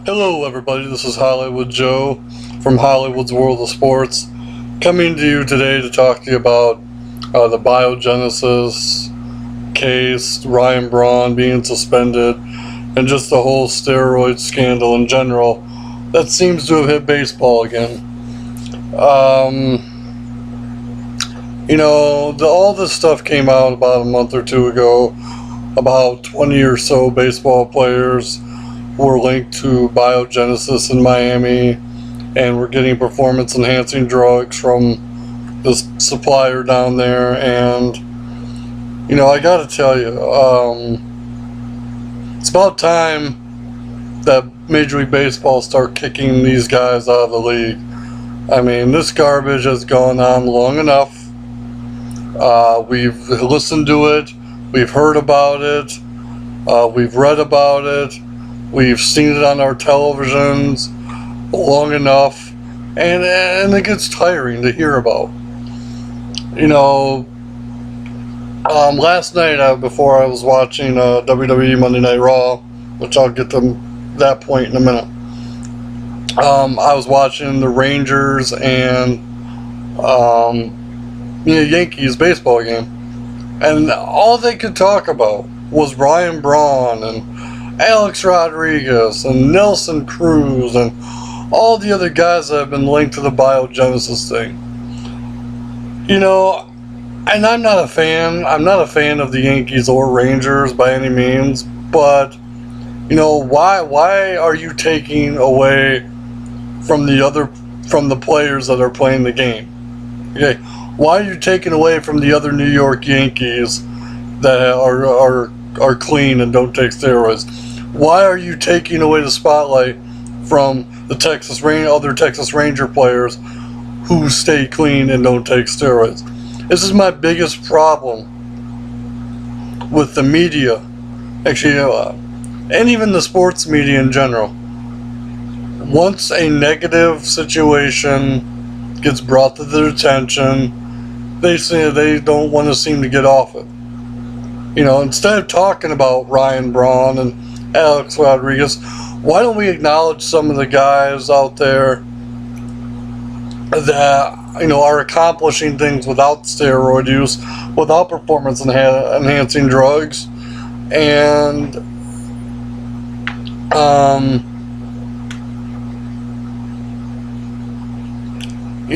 Hello everybody, this is Hollywood Joe from Hollywood's World of Sports, coming to you today to talk to you about the biogenesis case, Ryan Braun being suspended, and just the whole steroid scandal in general that seems to have hit baseball again. All this stuff came out about a month or two ago about 20 or so baseball players were linked to biogenesis in Miami and were getting performance enhancing drugs from this supplier down there. And I gotta tell you, it's about time that Major League Baseball start kicking these guys out of the league. I mean, this garbage has gone on long enough. We've listened to it, we've heard about it, we've read about it, we've seen it on our televisions long enough, and it gets tiring to hear about. Last night, before I was watching WWE Monday Night Raw, which I'll get to that point in a minute, I was watching the Rangers and Yankees baseball game, and all they could talk about was Ryan Braun and Alex Rodriguez and Nelson Cruz and all the other guys that have been linked to the biogenesis thing. And I'm not a fan. I'm not a fan of the Yankees or Rangers by any means, but why are you taking away from the players that are playing the game? Okay, why are you taking away from the other New York Yankees that are clean and don't take steroids? Why are you taking away the spotlight from the other Texas Ranger players who stay clean and don't take steroids? This is my biggest problem with the media, actually, and even the sports media in general. Once a negative situation gets brought to their attention, they say they don't want to seem to get off it. Instead of talking about Ryan Braun and Alex Rodriguez, why don't we acknowledge some of the guys out there that are accomplishing things without steroid use, without performance enhancing drugs, and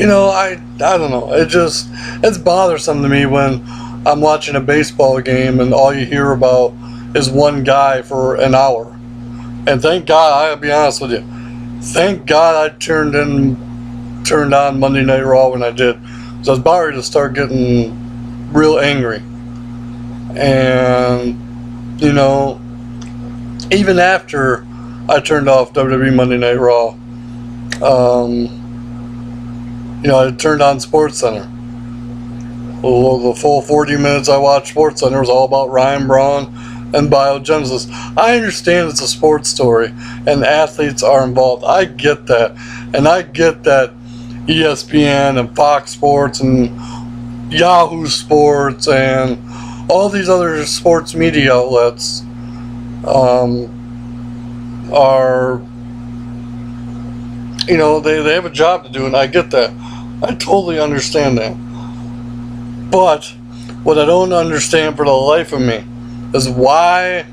I don't know. It's bothersome to me when I'm watching a baseball game and all you hear about is one guy for an hour. And thank God, I'll be honest with you, thank God I turned on Monday Night Raw when I did. So I was about ready to start getting real angry. And, even after I turned off WWE Monday Night Raw, I turned on SportsCenter. Well, the full 40 minutes I watched SportsCenter was all about Ryan Braun and biogenesis. I understand it's a sports story and athletes are involved. I get that. And I get that ESPN and Fox Sports and Yahoo Sports and all these other sports media outlets are, they have a job to do, and I get that. I totally understand that. But what I don't understand for the life of me is why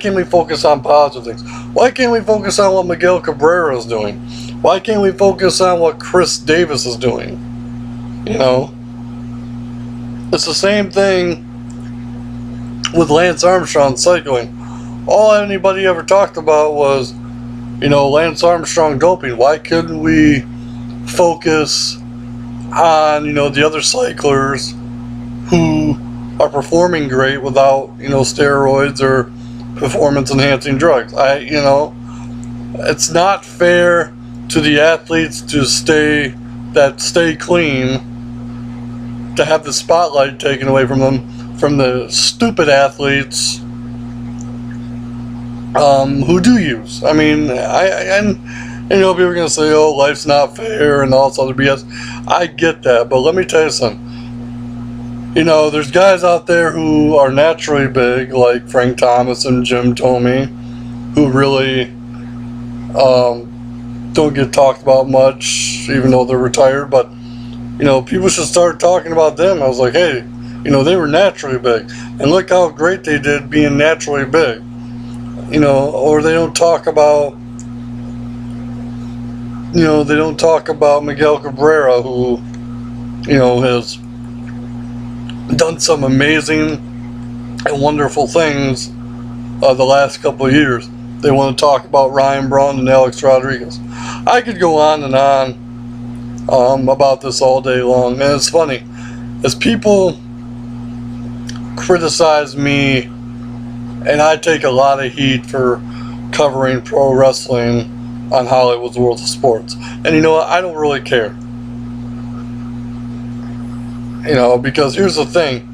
can't we focus on positive things? Why can't we focus on what Miguel Cabrera is doing? Why can't we focus on what Chris Davis is doing? It's the same thing with Lance Armstrong cycling. All anybody ever talked about was, Lance Armstrong doping. Why couldn't we focus on, the other cyclers who are performing great without, steroids or performance enhancing drugs? It's not fair to the athletes to stay clean, to have the spotlight taken away from them, from the stupid athletes who do use. I mean, people are going to say, oh, life's not fair and all this other BS. I get that, but let me tell you something. There's guys out there who are naturally big, like Frank Thomas and Jim Thome, who really don't get talked about much, even though they're retired. But people should start talking about them. I was like, hey, they were naturally big, and look how great they did being naturally big. Or they don't talk about, Miguel Cabrera, who, has done some amazing and wonderful things the last couple of years. They want to talk about Ryan Braun and Alex Rodriguez. I could go on and on about this all day long. And it's funny, as people criticize me, and I take a lot of heat for covering pro wrestling on Hollywood's World of Sports. And you know what? I don't really care. Because here's the thing.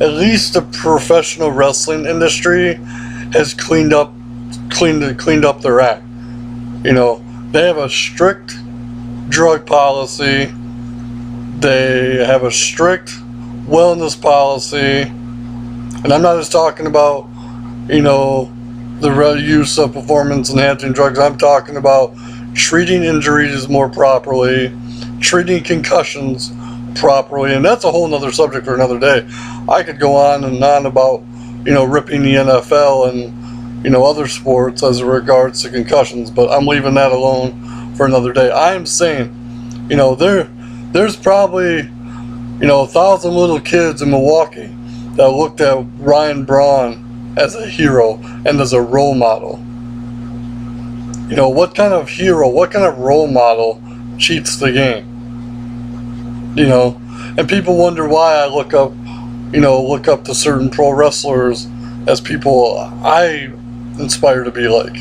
At least the professional wrestling industry has cleaned up their act. They have a strict drug policy. They have a strict wellness policy. And I'm not just talking about, the use of performance-enhancing drugs. I'm talking about treating injuries more properly, treating concussions properly, and that's a whole nother subject for another day. I could go on and on about, ripping the NFL and, other sports as regards to concussions, but I'm leaving that alone for another day. I am saying, there's probably, 1,000 little kids in Milwaukee that looked at Ryan Braun as a hero and as a role model. What kind of hero, what kind of role model cheats the game? And people wonder why I look up to certain pro wrestlers as people I inspire to be like.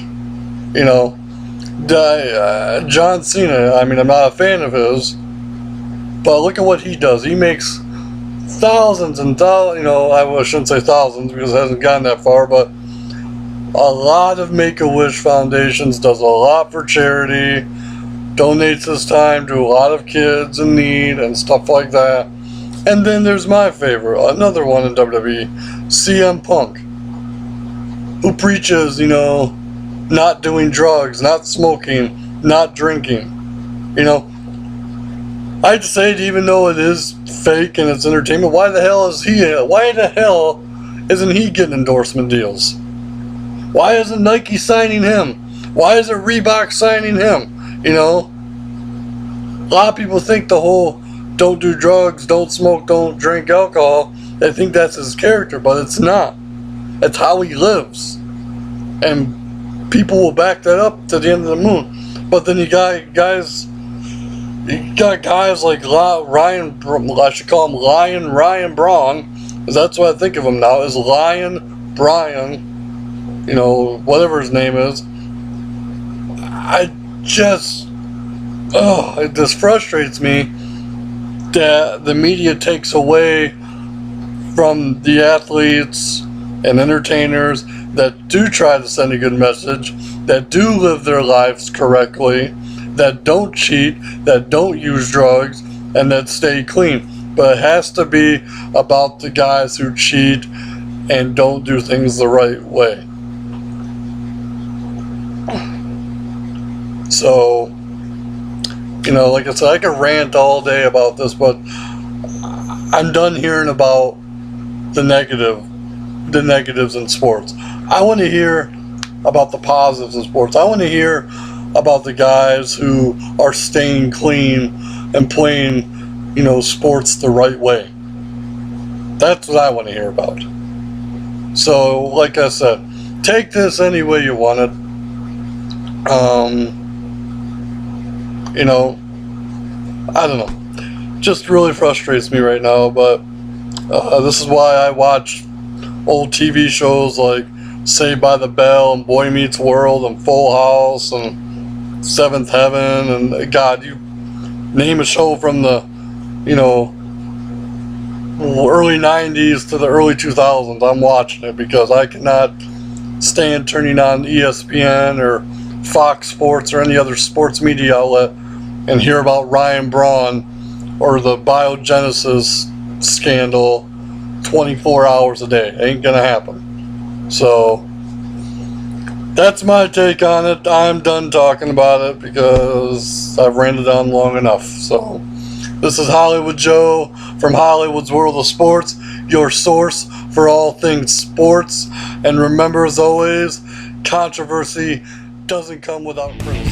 John Cena, I'm not a fan of his, but look at what he does. He makes thousands and thousands, I shouldn't say thousands because it hasn't gotten that far, but a lot of Make-A-Wish foundations, does a lot for charity, donates his time to a lot of kids in need and stuff like that. And then there's my favorite, another one in WWE, CM Punk, who preaches, not doing drugs, not smoking, not drinking. I'd say, even though it is fake and it's entertainment, why the hell isn't he getting endorsement deals? Why isn't Nike signing him? Why isn't Reebok signing him? A lot of people think the whole don't do drugs, don't smoke, don't drink alcohol, they think that's his character, but it's not. It's how he lives. And people will back that up to the end of the moon. But then you got guys like Ryan, I should call him Ryan Braun, because that's what I think of him now, is Lion Brian, whatever his name is. It just frustrates me that the media takes away from the athletes and entertainers that do try to send a good message, that do live their lives correctly, that don't cheat, that don't use drugs, and that stay clean. But it has to be about the guys who cheat and don't do things the right way. So, like I said, I could rant all day about this, but I'm done hearing about the negatives in sports. I want to hear about the positives in sports. I want to hear about the guys who are staying clean and playing, sports the right way. That's what I want to hear about. So, like I said, take this any way you want it. I don't know. Just really frustrates me right now, but this is why I watch old TV shows like Saved by the Bell and Boy Meets World and Full House and Seventh Heaven and God, you name a show from the, early 90s to the early 2000s, I'm watching it because I cannot stand turning on ESPN or Fox Sports or any other sports media outlet and hear about Ryan Braun or the biogenesis scandal 24 hours a day. Ain't gonna happen. So that's my take on it. I'm done talking about it because I've ranted on long enough. So this is Hollywood Joe from Hollywood's World of Sports, your source for all things sports. And remember, as always, controversy doesn't come without criticism.